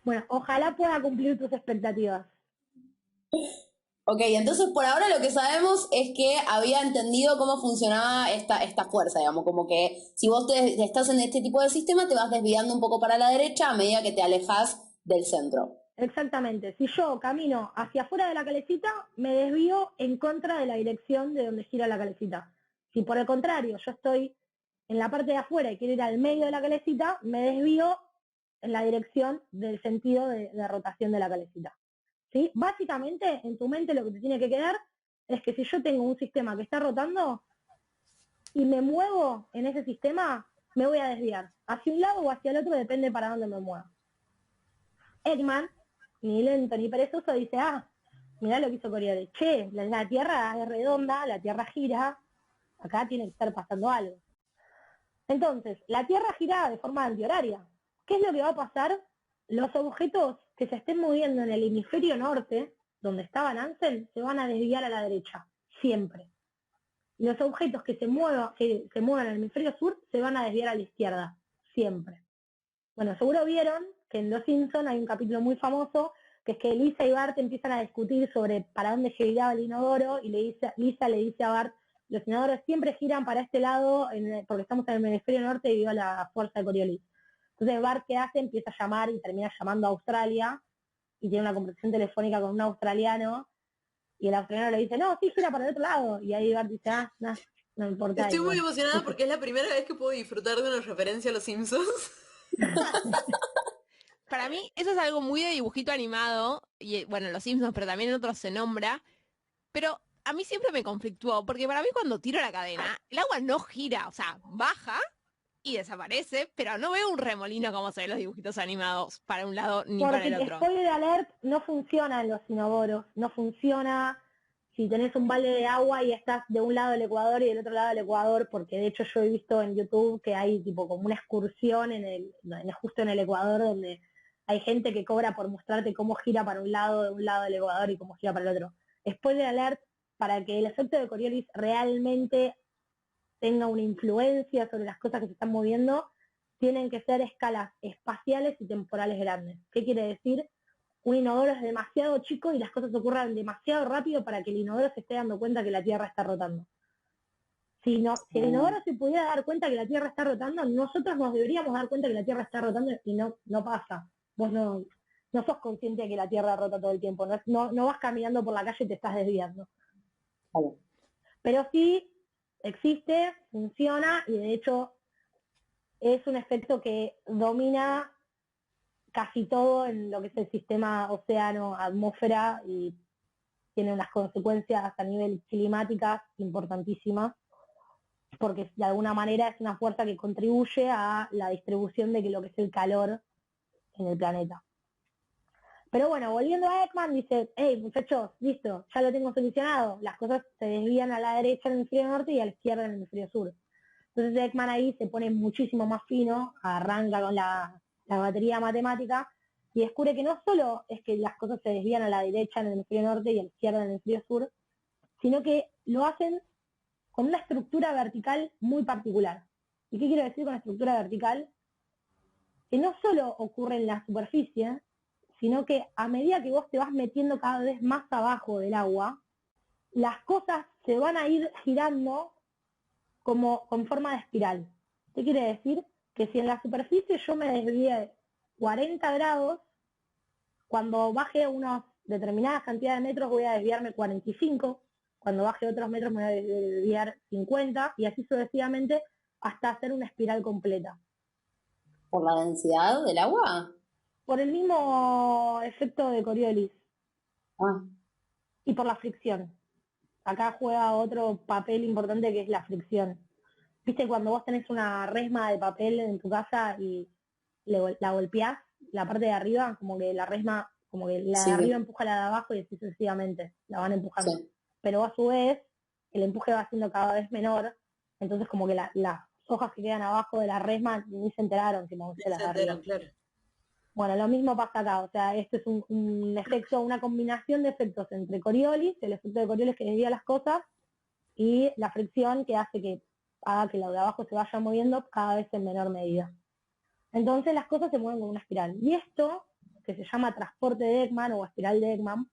Bueno, ojalá pueda cumplir tus expectativas. Ok, entonces por ahora lo que sabemos es que había entendido cómo funcionaba esta fuerza, digamos, como que si vos te estás en este tipo de sistema te vas desviando un poco para la derecha a medida que te alejas del centro. Exactamente. Si yo camino hacia afuera de la calecita, me desvío en contra de la dirección de donde gira la calecita. Si por el contrario yo estoy en la parte de afuera y quiero ir al medio de la calecita, me desvío en la dirección del sentido de rotación de la calecita. ¿Sí? Básicamente, en tu mente lo que te tiene que quedar es que si yo tengo un sistema que está rotando y me muevo en ese sistema, me voy a desviar. Hacia un lado o hacia el otro, depende para dónde me mueva. Eggman, ni lento ni perezoso, dice, mirá lo que hizo Coriolis. Che, la Tierra es redonda, la Tierra gira, acá tiene que estar pasando algo. Entonces, la Tierra gira de forma antihoraria. ¿Qué es lo que va a pasar? Los objetos que se estén moviendo en el hemisferio norte donde estaba Nansen se van a desviar a la derecha, siempre. Y los objetos que se muevan en el hemisferio sur se van a desviar a la izquierda, siempre. Bueno, seguro vieron que en Los Simpsons hay un capítulo muy famoso, que es que Lisa y Bart empiezan a discutir sobre para dónde giraba el inodoro, y Lisa le dice a Bart, los inodoros siempre giran para este lado, porque estamos en el hemisferio norte debido a la fuerza de Coriolis. Entonces Bart, ¿qué hace? Empieza a llamar y termina llamando a Australia, y tiene una conversación telefónica con un australiano, y el australiano le dice, no, sí, gira para el otro lado. Y ahí Bart dice, no, no importa. Estoy Y muy bueno, emocionada porque es la primera vez que puedo disfrutar de una referencia a los Simpsons. Para mí, eso es algo muy de dibujito animado, y bueno, Los Simpsons, pero también en otros se nombra, pero a mí siempre me conflictuó, porque para mí cuando tiro la cadena, el agua no gira, o sea, baja y desaparece, pero no veo un remolino como se ven los dibujitos animados para un lado ni para el porque, otro. spoiler alert, no funciona en los inodoros, no funciona si tenés un balde de agua y estás de un lado del Ecuador y del otro lado del Ecuador, porque de hecho yo he visto en YouTube que hay tipo como una excursión justo en el Ecuador, donde hay gente que cobra por mostrarte cómo gira para un lado del Ecuador y cómo gira para el otro. Spoiler alert, para que el efecto de Coriolis realmente tenga una influencia sobre las cosas que se están moviendo, tienen que ser escalas espaciales y temporales grandes. ¿Qué quiere decir? Un inodoro es demasiado chico y las cosas ocurran demasiado rápido para que el inodoro se esté dando cuenta que la Tierra está rotando. Si el inodoro se pudiera dar cuenta que la Tierra está rotando, nosotros nos deberíamos dar cuenta que la Tierra está rotando y no pasa. Vos no sos consciente de que la Tierra rota todo el tiempo, no vas caminando por la calle y te estás desviando. Vale. Pero sí existe, funciona y de hecho es un efecto que domina casi todo en lo que es el sistema océano-atmósfera y tiene unas consecuencias a nivel climáticas importantísimas, porque de alguna manera es una fuerza que contribuye a la distribución de lo que es el calor en el planeta. Pero bueno, volviendo a Ekman, dice, hey muchachos, listo, ya lo tengo solucionado, las cosas se desvían a la derecha en el hemisferio norte y a la izquierda en el hemisferio sur. Entonces Ekman ahí se pone muchísimo más fino, arranca con la batería matemática y descubre que no solo es que las cosas se desvían a la derecha en el hemisferio norte y a la izquierda en el hemisferio sur, sino que lo hacen con una estructura vertical muy particular. ¿Y qué quiero decir con estructura vertical? Que no solo ocurre en la superficie, sino que a medida que vos te vas metiendo cada vez más abajo del agua, las cosas se van a ir girando como con forma de espiral. ¿Qué quiere decir? Que si en la superficie yo me desvié 40 grados, cuando baje unas determinadas cantidades de metros voy a desviarme 45, cuando baje otros metros me voy a desviar 50 y así sucesivamente hasta hacer una espiral completa. ¿Por la densidad del agua? Por el mismo efecto de Coriolis Ah, y por la fricción. Acá juega otro papel importante que es la fricción. ¿Viste cuando vos tenés una resma de papel en tu casa y la golpeás, la parte de arriba, como que la resma, como que la sí, de arriba empuja a la de abajo y así sucesivamente, la van empujando. sí. Pero a su vez, el empuje va siendo cada vez menor, entonces como que las hojas que quedan abajo de la resma ni se enteraron que movían las de arriba. Claro. Bueno, lo mismo pasa acá, o sea, esto es un efecto, una combinación de efectos entre Coriolis, el efecto de Coriolis que desvía las cosas, y la fricción que hace que haga que lo de abajo se vaya moviendo cada vez en menor medida. Entonces las cosas se mueven con una espiral. Y esto, que se llama transporte de Ekman o espiral de Ekman,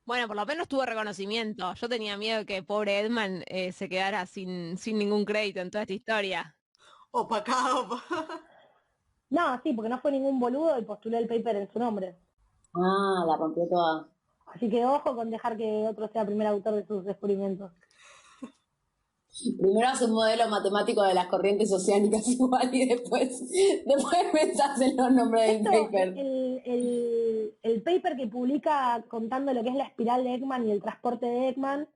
Bueno, por lo menos tuvo reconocimiento. Yo tenía miedo que pobre Edman se quedara sin ningún crédito en toda esta historia. Opa acá, opa. no, sí, porque no fue ningún boludo y postuló el paper en su nombre. Ah, la rompió toda. Así que ojo con dejar que otro sea el primer autor de sus descubrimientos. Primero hace un modelo matemático de las corrientes oceánicas igual y después pensás en los nombres del Esto, paper. el paper que publica contando lo que es la espiral de Ekman y el transporte de Ekman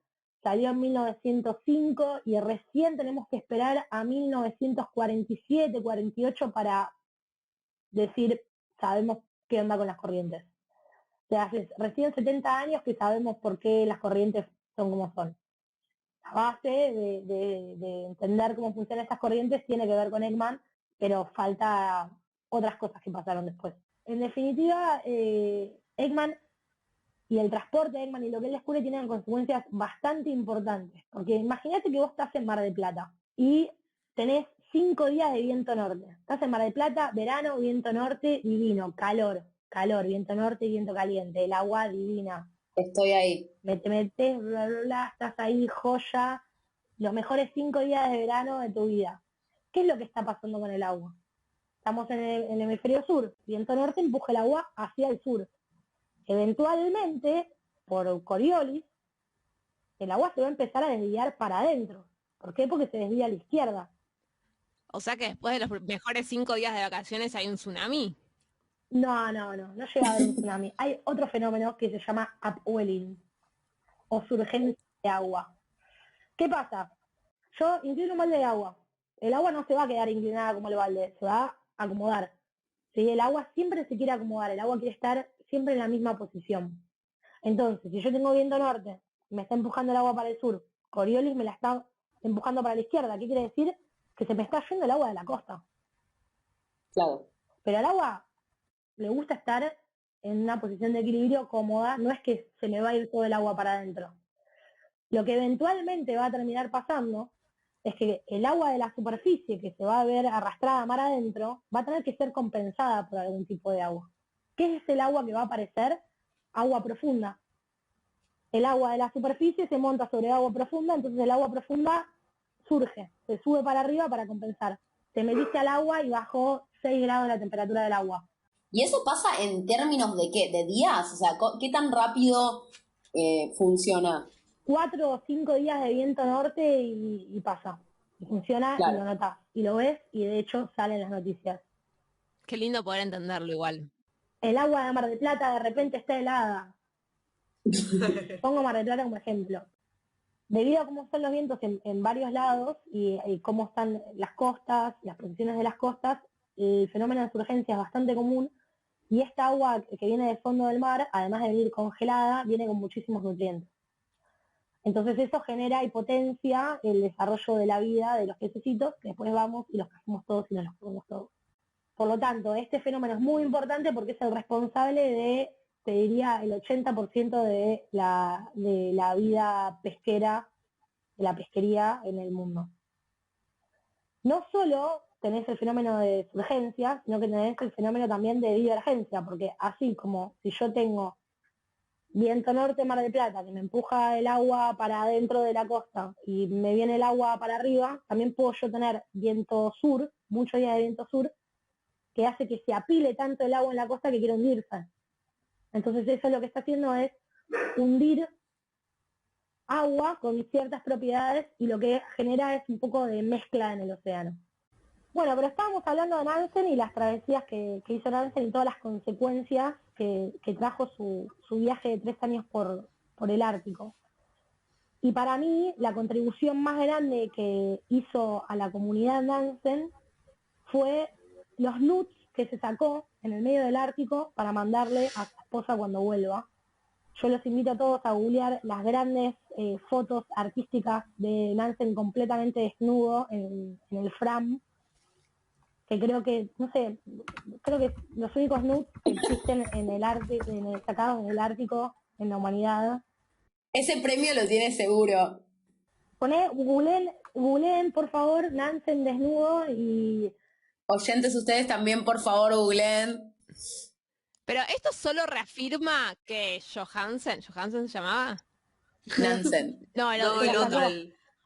salió en 1905 y recién tenemos que esperar a 1947, 48 para decir, sabemos qué onda con las corrientes. O sea, hace recién 70 años que sabemos por qué las corrientes son como son. La base de entender cómo funcionan estas corrientes tiene que ver con Ekman, pero falta otras cosas que pasaron después. En definitiva, Ekman y el transporte de Eggman y lo que él descubre tienen consecuencias bastante importantes. Porque imagínate que vos estás en Mar del Plata y tenés 5 días de viento norte. Estás en Mar del Plata, verano, viento norte, divino, calor, viento norte y viento caliente, el agua divina. Estoy ahí. Te metes, bla, bla, bla, estás ahí, joya, los mejores 5 días de verano de tu vida. ¿Qué es lo que está pasando con el agua? Estamos en el hemisferio sur, viento norte empuja el agua hacia el sur. Eventualmente, por Coriolis, el agua se va a empezar a desviar para adentro. ¿Por qué? Porque se desvía a la izquierda. O sea que después de los mejores 5 días de vacaciones hay un tsunami. No llega a haber un tsunami. Hay otro fenómeno que se llama upwelling, o surgencia de agua. ¿Qué pasa? Yo inclino un balde de agua. El agua no se va a quedar inclinada como el balde, se va a acomodar. ¿Sí? El agua siempre se quiere acomodar, el agua quiere estar siempre en la misma posición. Entonces, si yo tengo viento norte, me está empujando el agua para el sur, Coriolis me la está empujando para la izquierda, ¿qué quiere decir? Que se me está yendo el agua de la costa. Claro. Pero al agua le gusta estar en una posición de equilibrio cómoda, no es que se me va a ir todo el agua para adentro. Lo que eventualmente va a terminar pasando es que el agua de la superficie que se va a ver arrastrada mar adentro va a tener que ser compensada por algún tipo de agua. ¿Qué es el agua que va a aparecer? Agua profunda. El agua de la superficie se monta sobre agua profunda, entonces el agua profunda surge, se sube para arriba para compensar. Te metiste al agua y bajó 6 grados la temperatura del agua. ¿Y eso pasa en términos de qué? ¿De días? O sea, ¿qué tan rápido funciona? 4 o 5 días de viento norte y pasa. Y funciona Claro. y lo notas. Y lo ves y de hecho salen las noticias. Qué lindo poder entenderlo igual. El agua de Mar del Plata de repente está helada. Pongo Mar del Plata como ejemplo. Debido a cómo están los vientos en varios lados y cómo están las costas, las posiciones de las costas, el fenómeno de surgencia es bastante común y esta agua que viene del fondo del mar, además de venir congelada, viene con muchísimos nutrientes. Entonces eso genera y potencia el desarrollo de la vida de los pececitos, que después vamos y los cazamos todos y nos los comemos todos. Por lo tanto, este fenómeno es muy importante porque es el responsable de, te diría, el 80% de la vida pesquera, de la pesquería en el mundo. No solo tenés el fenómeno de surgencia, sino que tenés el fenómeno también de divergencia, porque así como si yo tengo viento norte, Mar del Plata, que me empuja el agua para adentro de la costa y me viene el agua para arriba, también puedo yo tener viento sur, muchos días de viento sur, que hace que se apile tanto el agua en la costa que quiere hundirse. Entonces eso lo que está haciendo es hundir agua con ciertas propiedades y lo que genera es un poco de mezcla en el océano. Bueno, pero estábamos hablando de Nansen y las travesías que hizo Nansen y todas las consecuencias que trajo su viaje de 3 años por el Ártico. Y para mí, la contribución más grande que hizo a la comunidad Nansen fue los nudes que se sacó en el medio del Ártico para mandarle a su esposa cuando vuelva. Yo los invito a todos a googlear las grandes fotos artísticas de Nansen completamente desnudo en el Fram, que creo que, no sé, creo que los únicos nudes que existen en el arte, sacados en el Ártico, en la humanidad. Ese premio lo tiene seguro. Googleen, por favor, Nansen desnudo y... Oyentes, ustedes también, por favor, googleen. Pero esto solo reafirma que ¿Johansen se llamaba? Nansen. No, No, el otro.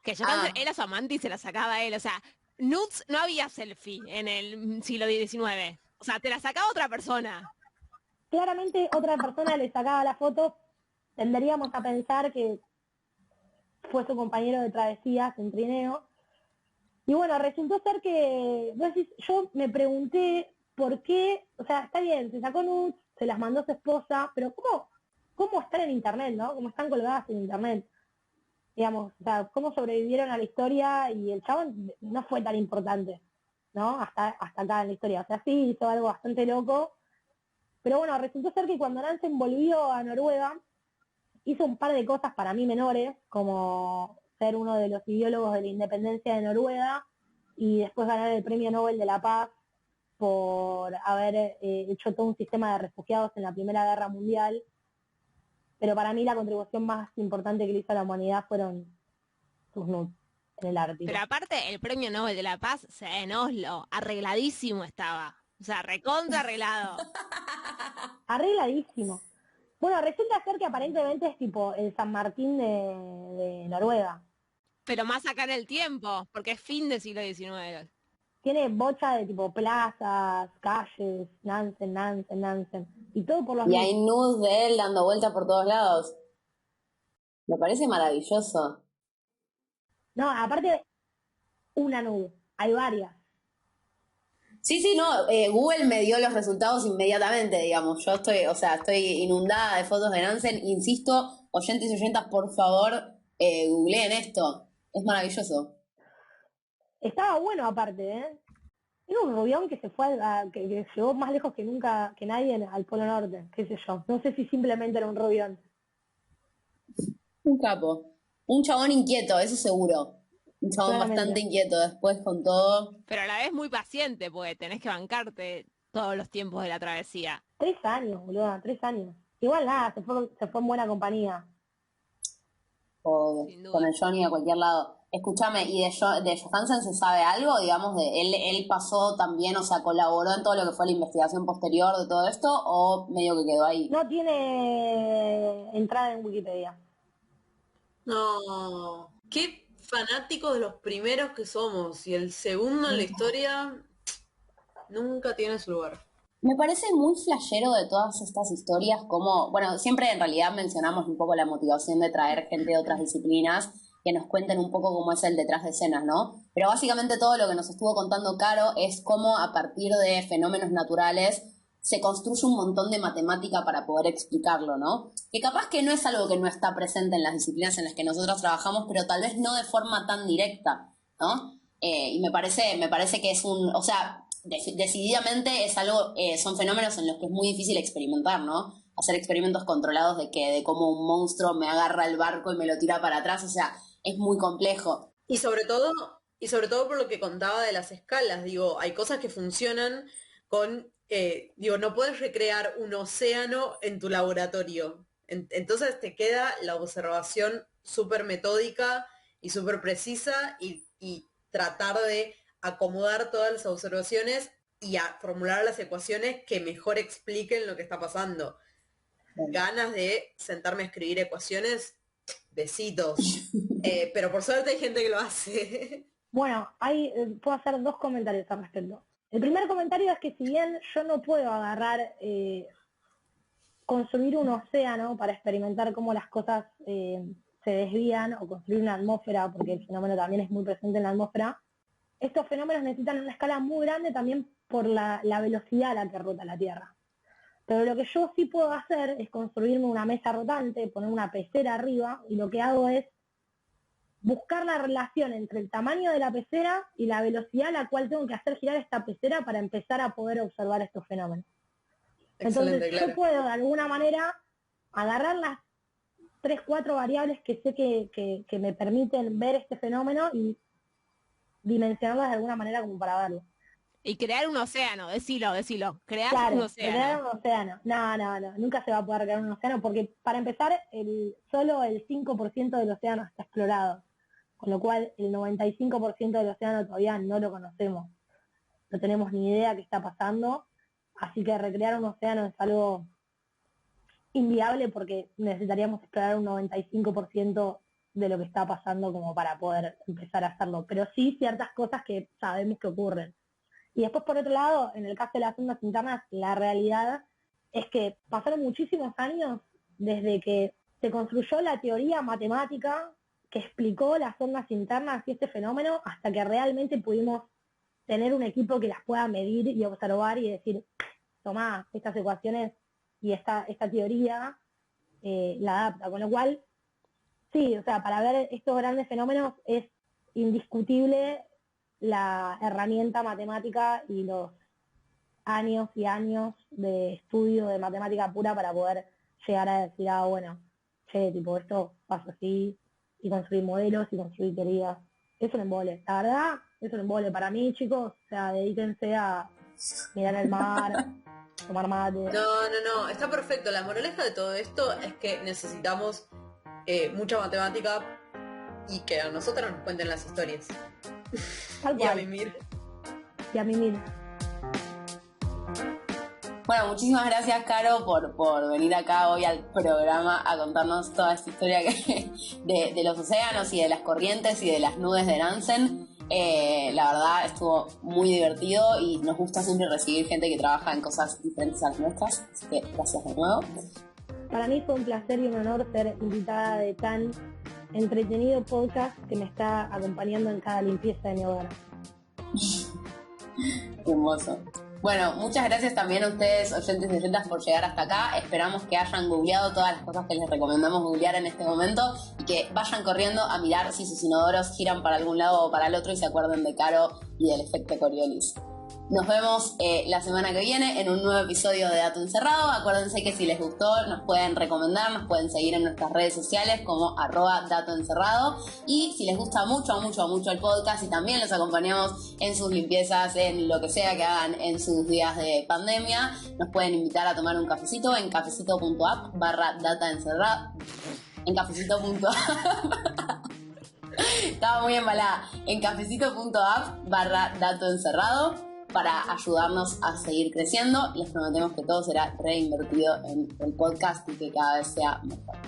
que Johansen era su amante y se la sacaba a él. O sea, nudes no había selfie en el siglo XIX. O sea, te la sacaba otra persona. Claramente otra persona le sacaba la foto, tenderíamos a pensar que fue su compañero de travesías en trineo. Y bueno, resultó ser que, yo me pregunté por qué, o sea, está bien, se sacó nudes, se las mandó a su esposa, pero ¿cómo están en internet, no? ¿Cómo están colgadas en internet? Digamos, o sea, ¿cómo sobrevivieron a la historia? Y el chabón no fue tan importante, ¿no? Hasta acá en la historia. O sea, sí hizo algo bastante loco. Pero bueno, resultó ser que cuando Nansen volvió a Noruega, hizo un par de cosas para mí menores, como ser uno de los ideólogos de la independencia de Noruega y después ganar el Premio Nobel de la Paz por haber hecho todo un sistema de refugiados en la Primera Guerra Mundial. pero para mí la contribución más importante que le hizo a la humanidad fueron sus nudes en el Ártico. Pero aparte, el Premio Nobel de la Paz, en Oslo, arregladísimo estaba. O sea, recontra arreglado. Arregladísimo. Bueno, resulta ser que aparentemente es tipo el San Martín de Noruega. Pero más acá en el tiempo, porque es fin del siglo XIX. Tiene bocha de tipo plazas, calles, Nansen. Y todo por los Y hay nudes de él dando vueltas por todos lados. Me parece maravilloso. No, aparte, una nude. Hay varias. Sí, no, Google me dio los resultados inmediatamente, digamos. Yo estoy inundada de fotos de Nansen. Insisto, oyentes y oyentas, por favor, googleen esto. Es maravilloso. Estaba bueno aparte, ¿eh? Era un rubión que se fue, que llegó más lejos que nunca, que nadie al Polo Norte, qué sé yo. No sé si simplemente era un rubión. Un capo. Un chabón inquieto, eso seguro. Un chabón Claramente. bastante inquieto después con todo. Pero a la vez muy paciente, porque tenés que bancarte todos los tiempos de la travesía. 3 años, boludo, 3 años. Igual nada, se fue en buena compañía. O Sin duda. con el Johnny a cualquier lado. Escúchame, ¿y de Johansen se sabe algo? Digamos, de él pasó también, o sea, colaboró en todo lo que fue la investigación posterior de todo esto, o medio que quedó ahí. No tiene entrada en Wikipedia. No, qué fanáticos de los primeros que somos. Y el segundo en la historia nunca tiene su lugar. Me parece muy flashero de todas estas historias, como, bueno, siempre en realidad mencionamos un poco la motivación de traer gente de otras disciplinas que nos cuenten un poco cómo es el detrás de escenas, ¿no? Pero básicamente todo lo que nos estuvo contando Caro es cómo a partir de fenómenos naturales se construye un montón de matemática para poder explicarlo, ¿no? Que capaz que no es algo que no está presente en las disciplinas en las que nosotros trabajamos, pero tal vez no de forma tan directa, ¿no? Y me parece que es o sea, decididamente es algo, son fenómenos en los que es muy difícil experimentar, ¿no? Hacer experimentos controlados de cómo un monstruo me agarra el barco y me lo tira para atrás, o sea, es muy complejo. Y sobre todo por lo que contaba de las escalas, digo, hay cosas que funcionan con, no puedes recrear un océano en tu laboratorio. Entonces te queda la observación súper metódica y súper precisa y tratar de acomodar todas las observaciones y a formular las ecuaciones que mejor expliquen lo que está pasando. Ganas de sentarme a escribir ecuaciones, besitos. Pero por suerte hay gente que lo hace. Bueno, puedo hacer 2 comentarios al respecto. El primer comentario es que si bien yo no puedo agarrar, construir un océano para experimentar cómo las cosas se desvían, o construir una atmósfera, porque el fenómeno también es muy presente en la atmósfera, estos fenómenos necesitan una escala muy grande también por la velocidad a la que rota la Tierra. Pero lo que yo sí puedo hacer es construirme una mesa rotante, poner una pecera arriba, y lo que hago es buscar la relación entre el tamaño de la pecera y la velocidad a la cual tengo que hacer girar esta pecera para empezar a poder observar estos fenómenos. Entonces yo puedo de alguna manera agarrar las 3, 4 variables que sé que me permiten ver este fenómeno y dimensionarlas de alguna manera como para verlo. Y crear un océano, decilo. Crear Claro, un océano. crear un océano. No, nunca se va a poder crear un océano porque para empezar solo el 5% del océano está explorado, con lo cual el 95% del océano todavía no lo conocemos. No tenemos ni idea qué está pasando, así que recrear un océano es algo inviable porque necesitaríamos explorar un 95% de lo que está pasando como para poder empezar a hacerlo. Pero sí ciertas cosas que sabemos que ocurren. Y después, por otro lado, en el caso de las ondas internas, la realidad es que pasaron muchísimos años desde que se construyó la teoría matemática que explicó las ondas internas y este fenómeno hasta que realmente pudimos tener un equipo que las pueda medir y observar y decir, tomá, estas ecuaciones y esta teoría la adapta. Con lo cual, sí, o sea, para ver estos grandes fenómenos es indiscutible la herramienta matemática y los años y años de estudio de matemática pura para poder llegar a decir, bueno, tipo, esto pasa así, y construir modelos y construir teorías. Es un embole, la verdad, es un embole para mí, chicos. O sea, dedíquense a mirar el mar, tomar mate. No, está perfecto. La moraleja de todo esto es que necesitamos mucha matemática y que a nosotras nos cuenten las historias. Tal Y a cual. mimir. Y a mimir. Bueno, muchísimas gracias, Caro, por venir acá hoy al programa a contarnos toda esta historia de los océanos y de las corrientes y de las nubes de Nansen. La verdad estuvo muy divertido y nos gusta siempre recibir gente que trabaja en cosas diferentes a las nuestras, así que gracias de nuevo. Para mí fue un placer y un honor ser invitada de tan entretenido podcast que me está acompañando en cada limpieza de mi hogar. Qué hermoso. Bueno, muchas gracias también a ustedes, oyentes y oyentas, por llegar hasta acá. Esperamos que hayan googleado todas las cosas que les recomendamos googlear en este momento y que vayan corriendo a mirar si sus inodoros giran para algún lado o para el otro y se acuerden de Caro y del efecto Coriolis. Nos vemos la semana que viene en un nuevo episodio de Dato Encerrado. Acuérdense que si les gustó nos pueden recomendar, nos pueden seguir en nuestras redes sociales como @datoencerrado. Y si les gusta mucho el podcast y también los acompañamos en sus limpiezas, en lo que sea que hagan en sus días de pandemia, nos pueden invitar a tomar un cafecito en cafecito.app/dataencerrado. En cafecito.app. Estaba muy embalada. En cafecito.app/datoencerrado. Para ayudarnos a seguir creciendo. Les prometemos que todo será reinvertido en el podcast y que cada vez sea mejor.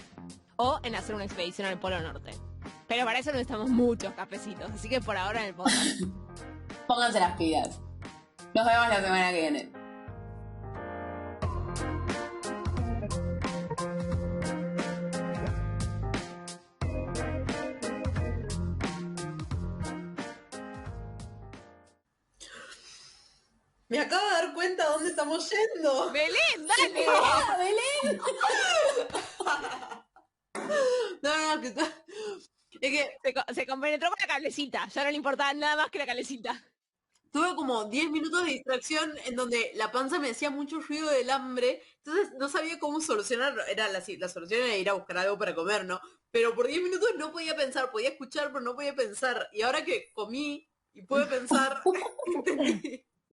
O en hacer una expedición al Polo Norte. Pero para eso necesitamos muchos cafecitos, así que por ahora en el podcast. Pónganse las pilas. Nos vemos la semana que viene. Me acabo de dar cuenta dónde estamos yendo. ¡Belén, dale! ¡Belén! No, es que Se compenetró con la cablecita, ya no le importaba nada más que la cablecita. tuve como 10 minutos de distracción en donde la panza me hacía mucho ruido del hambre, entonces no sabía cómo solucionarlo. La solución era ir a buscar algo para comer, ¿no? Pero por 10 minutos no podía pensar, podía escuchar, pero no podía pensar. Y ahora que comí y pude pensar, entendí.